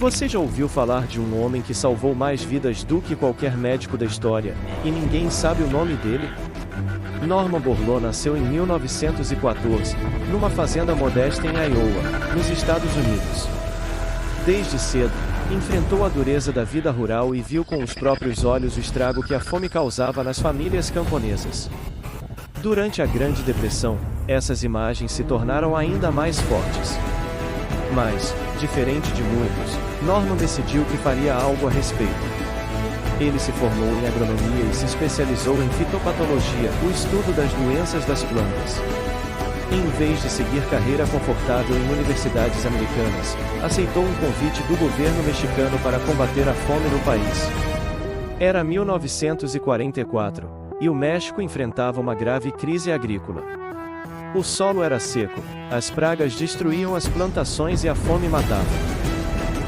Você já ouviu falar de um homem que salvou mais vidas do que qualquer médico da história, e ninguém sabe o nome dele? Norman Borlaug nasceu em 1914, numa fazenda modesta em Iowa, nos Estados Unidos. Desde cedo, enfrentou a dureza da vida rural e viu com os próprios olhos o estrago que a fome causava nas famílias camponesas. Durante a Grande Depressão, essas imagens se tornaram ainda mais fortes. Mas, diferente de muitos, Norman decidiu que faria algo a respeito. Ele se formou em agronomia e se especializou em fitopatologia, o estudo das doenças das plantas. Em vez de seguir carreira confortável em universidades americanas, aceitou um convite do governo mexicano para combater a fome no país. Era 1944, e o México enfrentava uma grave crise agrícola. O solo era seco, as pragas destruíam as plantações e a fome matava.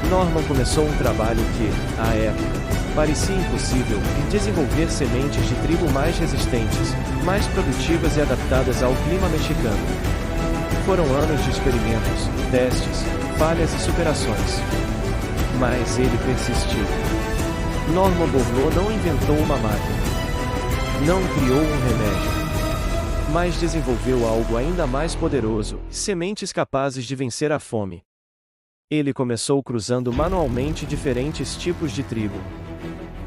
Norman começou um trabalho que, à época, parecia impossível: desenvolver sementes de trigo mais resistentes, mais produtivas e adaptadas ao clima mexicano. Foram anos de experimentos, testes, falhas e superações. Mas ele persistiu. Norman Borlaug não inventou uma máquina. Não criou um remédio. Mas desenvolveu algo ainda mais poderoso: sementes capazes de vencer a fome. Ele começou cruzando manualmente diferentes tipos de trigo.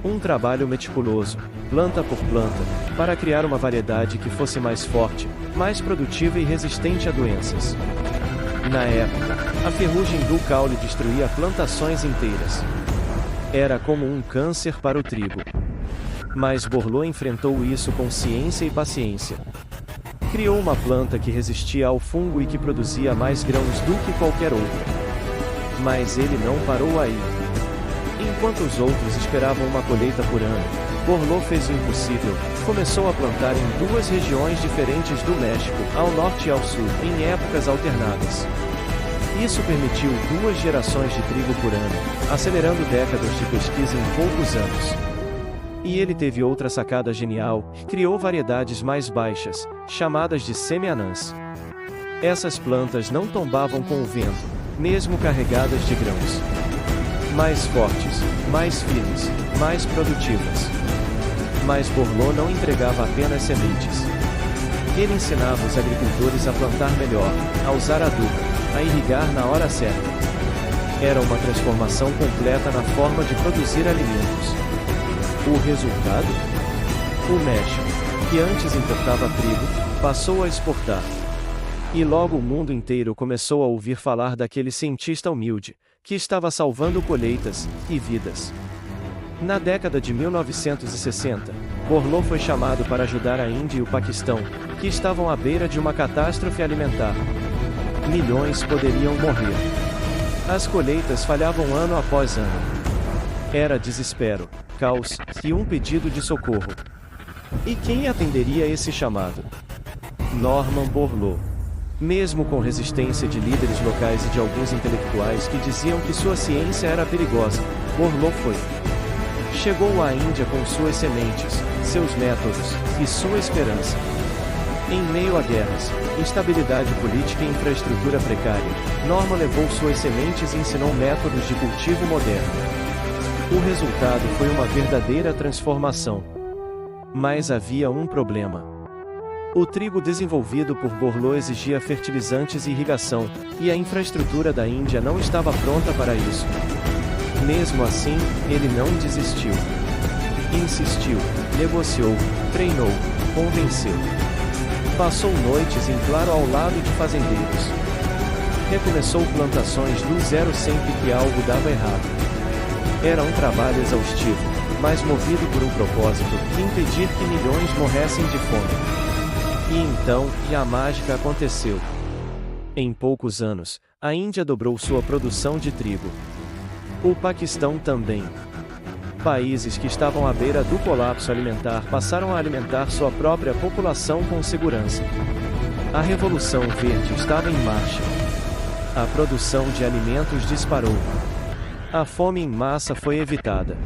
Um trabalho meticuloso, planta por planta, para criar uma variedade que fosse mais forte, mais produtiva e resistente a doenças. Na época, a ferrugem do caule destruía plantações inteiras. Era como um câncer para o trigo. Mas Borlaug enfrentou isso com ciência e paciência. Criou uma planta que resistia ao fungo e que produzia mais grãos do que qualquer outra. Mas ele não parou aí. Enquanto os outros esperavam uma colheita por ano, Borlaug fez o impossível: começou a plantar em duas regiões diferentes do México, ao norte e ao sul, em épocas alternadas. Isso permitiu 2 gerações de trigo por ano, acelerando décadas de pesquisa em poucos anos. E ele teve outra sacada genial: criou variedades mais baixas, chamadas de semi-anãs. Essas plantas não tombavam com o vento, mesmo carregadas de grãos. Mais fortes, mais firmes, mais produtivas. Mas Borlaug não entregava apenas sementes. Ele ensinava os agricultores a plantar melhor, a usar adubo, a irrigar na hora certa. Era uma transformação completa na forma de produzir alimentos. O resultado? O México, que antes importava trigo, passou a exportar. E logo o mundo inteiro começou a ouvir falar daquele cientista humilde, que estava salvando colheitas e vidas. Na década de 1960, Borlaug foi chamado para ajudar a Índia e o Paquistão, que estavam à beira de uma catástrofe alimentar. Milhões poderiam morrer. As colheitas falhavam ano após ano. Era desespero, caos e um pedido de socorro. E quem atenderia esse chamado? Norman Borlaug. Mesmo com resistência de líderes locais e de alguns intelectuais que diziam que sua ciência era perigosa, Borlaug foi. Chegou à Índia com suas sementes, seus métodos e sua esperança. Em meio a guerras, instabilidade política e infraestrutura precária, Norman levou suas sementes e ensinou métodos de cultivo moderno. O resultado foi uma verdadeira transformação. Mas havia um problema. O trigo desenvolvido por Borlaug exigia fertilizantes e irrigação, e a infraestrutura da Índia não estava pronta para isso. Mesmo assim, ele não desistiu. Insistiu, negociou, treinou, convenceu. Passou noites em claro ao lado de fazendeiros. Recomeçou plantações do zero sempre que algo dava errado. Era um trabalho exaustivo, mas movido por um propósito: impedir que milhões morressem de fome. E então, a mágica aconteceu. Em poucos anos, a Índia dobrou sua produção de trigo. O Paquistão também. Países que estavam à beira do colapso alimentar passaram a alimentar sua própria população com segurança. A Revolução Verde estava em marcha. A produção de alimentos disparou. A fome em massa foi evitada.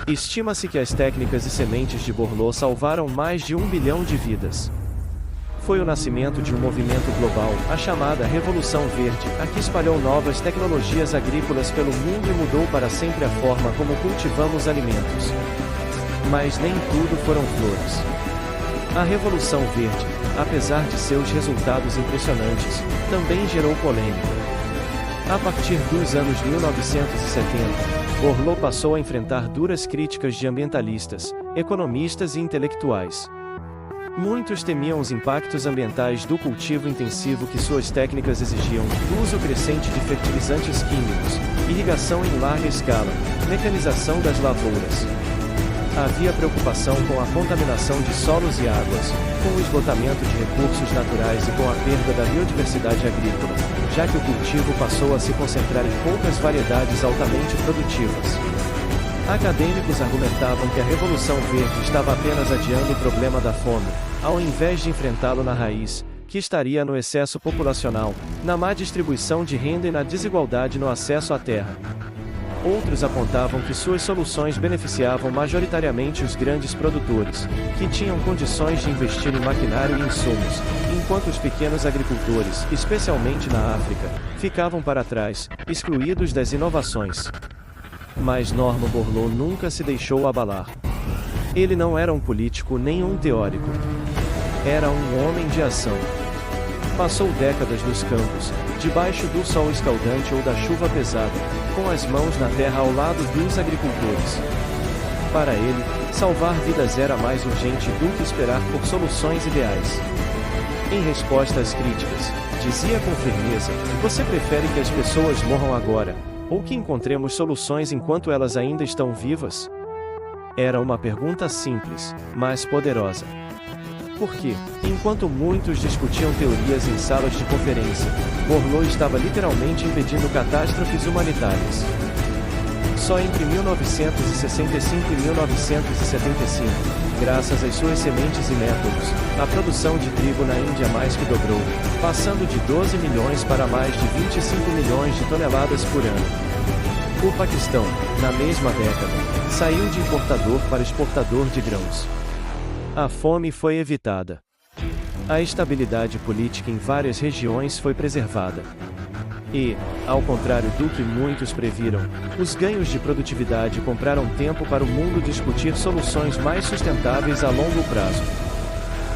Estima-se que as técnicas e sementes de Borlaug salvaram mais de 1 bilhão de vidas. foi o nascimento de um movimento global, a chamada Revolução Verde, a que espalhou novas tecnologias agrícolas pelo mundo e mudou para sempre a forma como cultivamos alimentos. Mas nem tudo foram flores. A Revolução Verde, apesar de seus resultados impressionantes, também gerou polêmica. A partir dos anos 1970, Borloo passou a enfrentar duras críticas de ambientalistas, economistas e intelectuais. Muitos temiam os impactos ambientais do cultivo intensivo que suas técnicas exigiam, uso crescente de fertilizantes químicos, irrigação em larga escala, mecanização das lavouras. Havia preocupação com a contaminação de solos e águas, com o esgotamento de recursos naturais e com a perda da biodiversidade agrícola, já que o cultivo passou a se concentrar em poucas variedades altamente produtivas. Acadêmicos argumentavam que a Revolução Verde estava apenas adiando o problema da fome, ao invés de enfrentá-lo na raiz, que estaria no excesso populacional, na má distribuição de renda e na desigualdade no acesso à terra. Outros apontavam que suas soluções beneficiavam majoritariamente os grandes produtores, que tinham condições de investir em maquinário e insumos, enquanto os pequenos agricultores, especialmente na África, ficavam para trás, excluídos das inovações. Mas Norman Borlaug nunca se deixou abalar. Ele não era um político nem um teórico. Era um homem de ação. Passou décadas nos campos, debaixo do sol escaldante ou da chuva pesada, com as mãos na terra ao lado dos agricultores. Para ele, salvar vidas era mais urgente do que esperar por soluções ideais. Em resposta às críticas, dizia com firmeza: "Você prefere que as pessoas morram agora, ou que encontremos soluções enquanto elas ainda estão vivas?" Era uma pergunta simples, mas poderosa. Porque, enquanto muitos discutiam teorias em salas de conferência, Borlaug estava literalmente impedindo catástrofes humanitárias. Só entre 1965 e 1975, graças às suas sementes e métodos, a produção de trigo na Índia mais que dobrou, passando de 12 milhões para mais de 25 milhões de toneladas por ano. O Paquistão, na mesma década, saiu de importador para exportador de grãos. A fome foi evitada. A estabilidade política em várias regiões foi preservada. E, ao contrário do que muitos previram, os ganhos de produtividade compraram tempo para o mundo discutir soluções mais sustentáveis a longo prazo.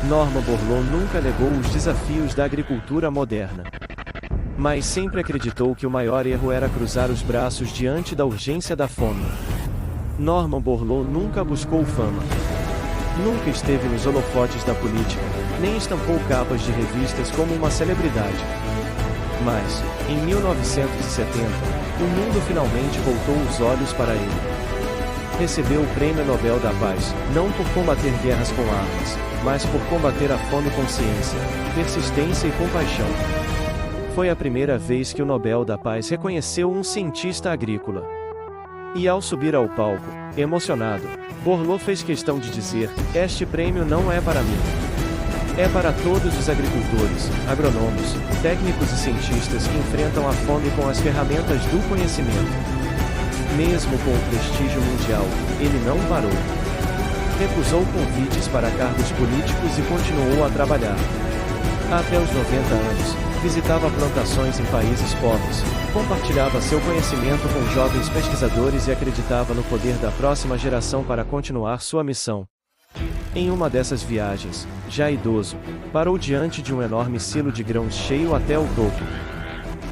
Norman Borlaug nunca negou os desafios da agricultura moderna. Mas sempre acreditou que o maior erro era cruzar os braços diante da urgência da fome. Norman Borlaug nunca buscou fama. Nunca esteve nos holofotes da política, nem estampou capas de revistas como uma celebridade. Mas, em 1970, o mundo finalmente voltou os olhos para ele. Recebeu o Prêmio Nobel da Paz, não por combater guerras com armas, mas por combater a fome com ciência, persistência e compaixão. Foi a primeira vez que o Nobel da Paz reconheceu um cientista agrícola. E ao subir ao palco, emocionado, Borlaug fez questão de dizer: "Este prêmio não é para mim. É para todos os agricultores, agrônomos, técnicos e cientistas que enfrentam a fome com as ferramentas do conhecimento." Mesmo com o prestígio mundial, ele não parou. Recusou convites para cargos políticos e continuou a trabalhar. Até os 90 anos, visitava plantações em países pobres, compartilhava seu conhecimento com jovens pesquisadores e acreditava no poder da próxima geração para continuar sua missão. Em uma dessas viagens, já idoso, parou diante de um enorme silo de grãos cheio até o topo.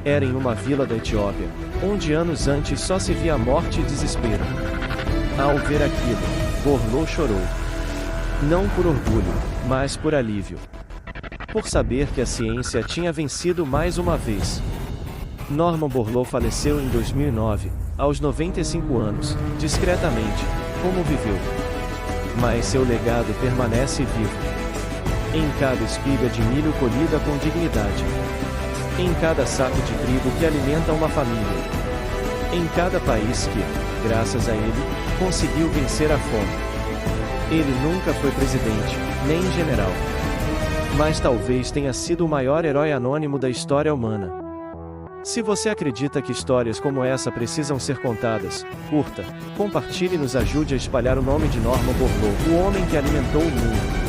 Era em uma vila da Etiópia, onde anos antes só se via morte e desespero. Ao ver aquilo, Borlaug chorou. Não por orgulho, mas por alívio. Por saber que a ciência tinha vencido mais uma vez. Norman Borlaug faleceu em 2009, aos 95 anos, discretamente, como viveu. Mas seu legado permanece vivo. Em cada espiga de milho colhida com dignidade. Em cada saco de trigo que alimenta uma família. Em cada país que, graças a ele, conseguiu vencer a fome. Ele nunca foi presidente, nem general. Mas talvez tenha sido o maior herói anônimo da história humana. Se você acredita que histórias como essa precisam ser contadas, curta, compartilhe e nos ajude a espalhar o nome de Norman Borlaug, o homem que alimentou o mundo.